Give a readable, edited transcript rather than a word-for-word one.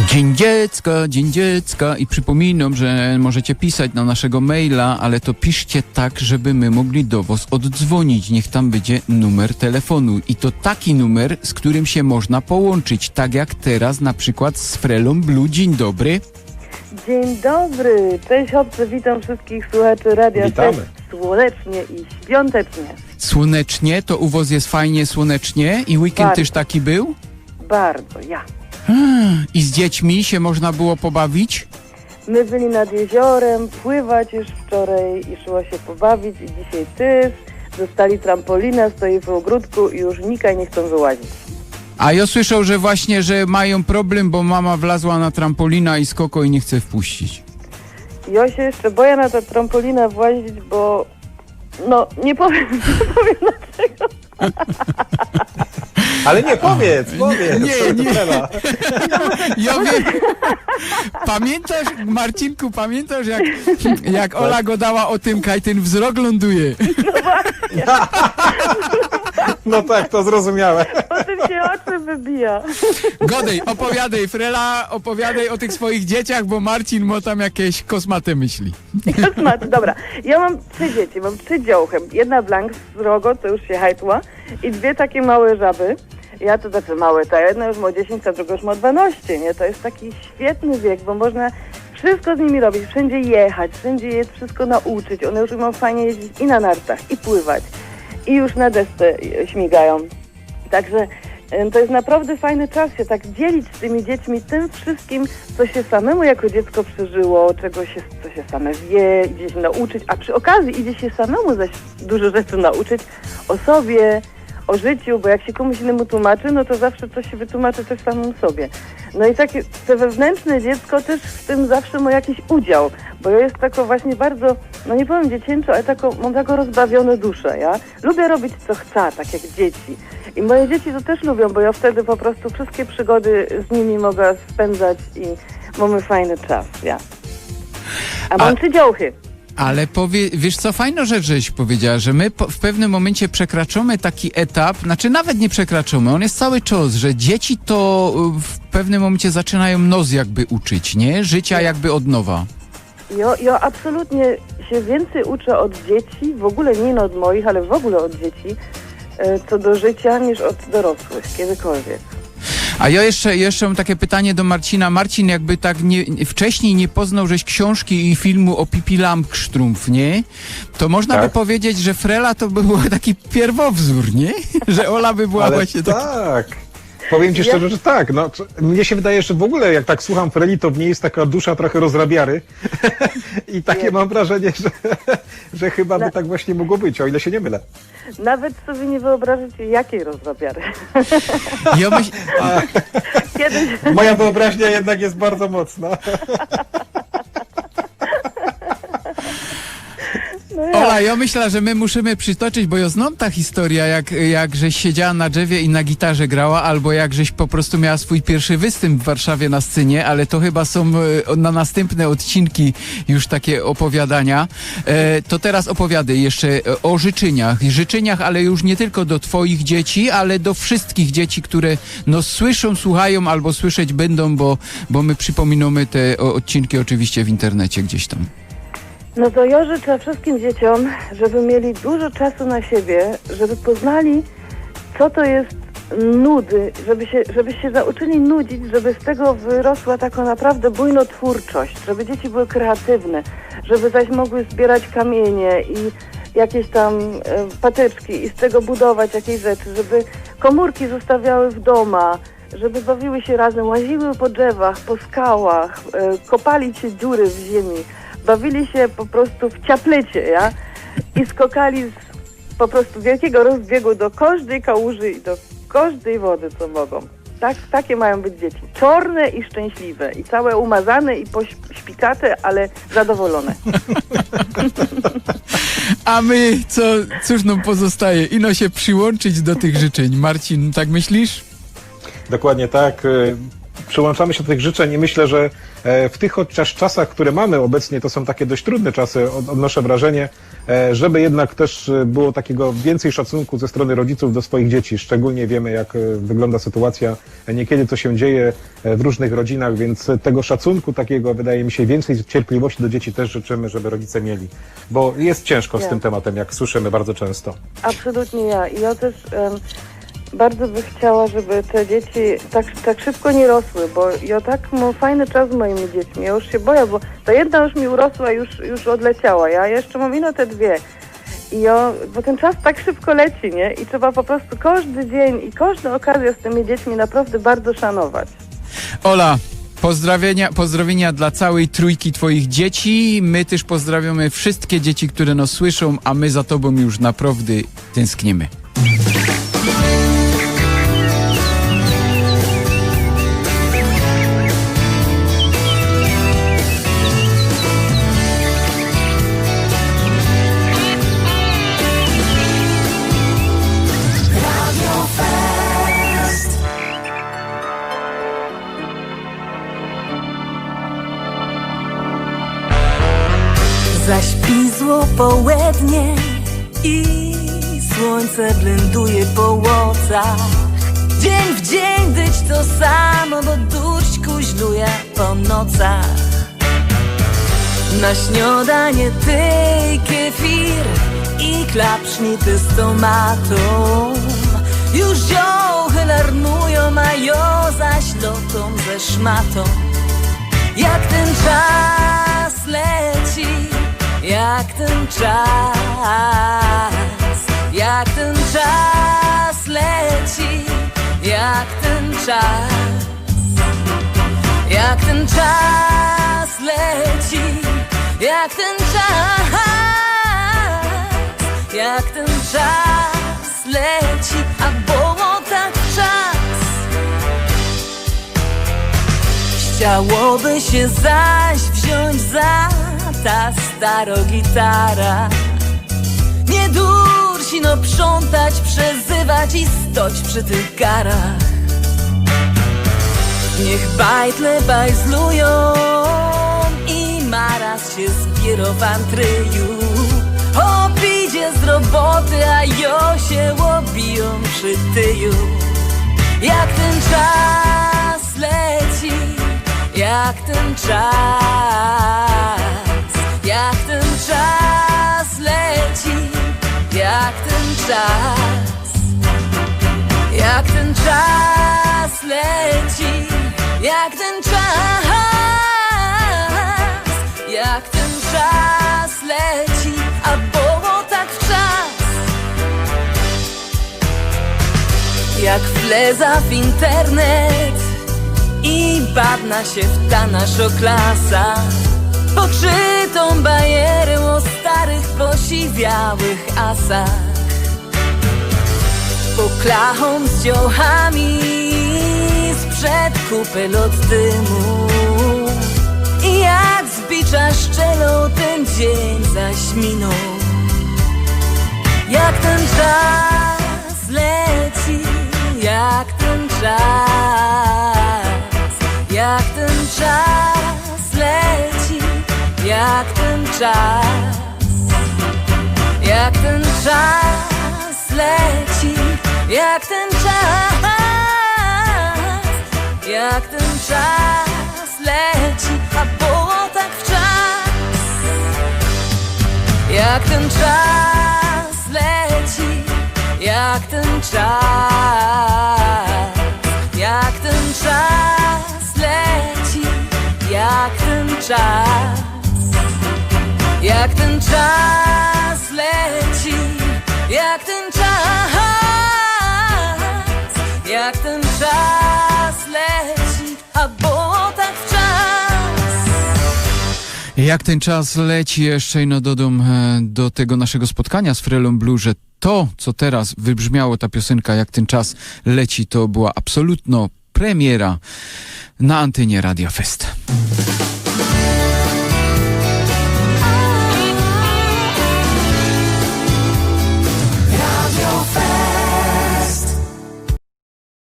Dzień dziecka i przypominam, że możecie pisać na naszego maila, ale to piszcie tak, żeby my mogli do was oddzwonić. Niech tam będzie numer telefonu i to taki numer, z którym się można połączyć, tak jak teraz na przykład z Frelą Blue. Dzień dobry. Dzień dobry, cześć chłopcy, witam wszystkich słuchaczy Radia Witamy. Słonecznie i świątecznie. Słonecznie, to u was jest fajnie słonecznie i weekend Bardzo. też taki był? Bardzo, ja. I z dziećmi się można było pobawić? My byli nad jeziorem, pływać już wczoraj i szło się pobawić i dzisiaj też. Dostali trampolinę, stoi w ogródku i już nikaj nie chcą wyłazić. A ja słyszał, że właśnie, że mają problem, bo mama wlazła na trampolina i skoko i nie chce wpuścić. Ja się jeszcze boję na tę trampolinę włazić, bo no nie powiem dlaczego. Ale nie, powiedz. Nie. Frela. Ja wiem. Pamiętasz, Marcinku, jak Ola go dała o tym, kaj ten wzrok ląduje. No tak, to zrozumiałe. O tym się oczy wybija. Godej, opowiadaj, Frela, opowiadaj o tych swoich dzieciach, bo Marcin ma tam jakieś kosmate myśli. Kosmaty, dobra. Ja mam 3 dzieci, mam 3 dziołchy. Jedna blank z rogo, to już się hajtła, i 2 takie małe żaby. Ja to znaczy małe, ta jedna już ma 10, a druga już ma 12, nie? To jest taki świetny wiek, bo można wszystko z nimi robić, wszędzie jechać, wszędzie je wszystko nauczyć. One już mogą fajnie jeździć i na nartach, i pływać, i już na desce śmigają. Także to jest naprawdę fajny czas się tak dzielić z tymi dziećmi tym wszystkim, co się samemu jako dziecko przeżyło, co się same wie, idzie się nauczyć, a przy okazji idzie się samemu zaś dużo rzeczy nauczyć o sobie, o życiu, bo jak się komuś innemu tłumaczy, no to zawsze coś się wytłumaczy też samemu sobie. No i takie, te wewnętrzne dziecko też w tym zawsze ma jakiś udział, bo ja jest tako właśnie bardzo, no nie powiem dziecięco, ale mam taką rozbawione duszę, ja. Lubię robić co chcę, tak jak dzieci. I moje dzieci to też lubią, bo ja wtedy po prostu wszystkie przygody z nimi mogę spędzać i mamy fajny czas, ja. A mam 3 dziołchy. Ale wiesz co, fajna rzecz, żeś powiedziała, że my w pewnym momencie przekraczamy taki etap, znaczy nawet nie przekraczamy, on jest cały czas, że dzieci to w pewnym momencie zaczynają nos jakby uczyć, nie? Życia jakby od nowa. Ja absolutnie się więcej uczę od dzieci, w ogóle nie od moich, ale w ogóle od dzieci, co do życia, niż od dorosłych, kiedykolwiek. A ja jeszcze mam takie pytanie do Marcina. Marcin, jakby tak wcześniej nie poznał żeś książki i filmu o Pippi Langstrumpf, nie? To można by powiedzieć, że Frela to by był taki pierwowzór, nie? Że Ola by była właśnie tak. Powiem ci szczerze, że tak. No, mnie się wydaje, że w ogóle jak tak słucham Freli, to w niej jest taka dusza trochę rozrabiary. I takie mam wrażenie, że chyba by tak właśnie mogło być, o ile się nie mylę. Nawet sobie nie wyobrażacie, jakiej rozrabiary. Kiedyś... Moja wyobraźnia jednak jest bardzo mocna. No ja. Ola, ja myślę, że my musimy przytoczyć, bo ja znam ta historia, jak żeś siedziała na drzewie i na gitarze grała, albo jak żeś po prostu miała swój pierwszy występ w Warszawie na scenie, ale to chyba są na następne odcinki już takie opowiadania. To teraz opowiadaj jeszcze o życzeniach, ale już nie tylko do twoich dzieci, ale do wszystkich dzieci, które no słyszą, słuchają albo słyszeć będą, bo my przypominamy te odcinki oczywiście w internecie gdzieś tam. No to ja życzę wszystkim dzieciom, żeby mieli dużo czasu na siebie, żeby poznali, co to jest nudy, żeby się nauczyli nudzić, żeby z tego wyrosła taka naprawdę bujnotwórczość, żeby dzieci były kreatywne, żeby zaś mogły zbierać kamienie i jakieś tam patyczki i z tego budować jakieś rzeczy, żeby komórki zostawiały w domach, żeby bawiły się razem, łaziły po drzewach, po skałach, kopali się dziury w ziemi. Bawili się po prostu w ciaplecie, ja? I skokali z po prostu wielkiego rozbiegu do każdej kałuży i do każdej wody, co mogą. Takie mają być dzieci. Czarne i szczęśliwe. I całe umazane i pośpikate, ale zadowolone. A my, cóż nam pozostaje? Ino się przyłączyć do tych życzeń. Marcin, tak myślisz? Dokładnie tak. przyłączamy się do tych życzeń i myślę, że w tych chociaż czasach, które mamy obecnie, to są takie dość trudne czasy, odnoszę wrażenie, żeby jednak też było takiego więcej szacunku ze strony rodziców do swoich dzieci. Szczególnie wiemy, jak wygląda sytuacja, niekiedy co się dzieje w różnych rodzinach, więc tego szacunku takiego, wydaje mi się, więcej cierpliwości do dzieci też życzymy, żeby rodzice mieli. Bo jest ciężko z tym tematem, jak słyszymy bardzo często. Absolutnie ja. I ja też bardzo by chciała, żeby te dzieci tak szybko nie rosły, bo ja tak mam fajny czas z moimi dziećmi. Ja już się boję, bo ta jedna już mi urosła, już odleciała. Ja jeszcze mam ino te dwie. Bo ten czas tak szybko leci, nie? I trzeba po prostu każdy dzień i każdą okazję z tymi dziećmi naprawdę bardzo szanować. Ola, pozdrowienia dla całej trójki twoich dzieci. My też pozdrawiamy wszystkie dzieci, które nas słyszą, a my za tobą już naprawdę tęsknimy. Zaśpizło południe i słońce blenduje po łocach. Dzień w dzień być to samo, bo duść kuźluje po nocach. Na śniadanie ty kefir i klapsznity z tomatą. Już ziołchy larnują, a ja zaś lotą ze szmatą. Jak ten czas leci, jak ten czas, jak ten czas leci, jak ten czas, jak ten czas leci, jak ten czas, jak ten czas leci, a było tak czas. Chciałoby się zaś wziąć za ta staro gitara. Nie dursi, no przątać, przezywać i stoć przy tych garach. Niech bajtle bajzlują i maraz się zbiera w antryju. Obidzie z roboty, a jo się łobiją przy tyju. Jak ten czas leci, jak ten czas, jak ten czas leci, jak ten czas, jak ten czas leci, jak ten czas, jak ten czas leci, a było tak w czas. Jak wleza w internet i badna się w ta nasza klasa, poczytą bajerę o starych, posiwiałych asach. Poklachą z dziołchami sprzed kupel od dymu i jak z bicza szczelą ten dzień zaś minął. Jak ten czas leci, jak ten czas, jak ten czas leci, jak ten czas, jak ten czas leci, jak ten czas, jak ten czas leci, a było tak w czas. Jak ten czas leci, jak ten czas, jak ten czas leci, jak ten czas, jak ten czas leci, jak ten czas, jak ten czas leci, a było tak w czas. Jak ten czas leci, jeszcze no dodam do tego naszego spotkania z Frelą Blue, że to, co teraz wybrzmiało, ta piosenka, jak ten czas leci, to była absolutna premiera na antenie Radia Fest.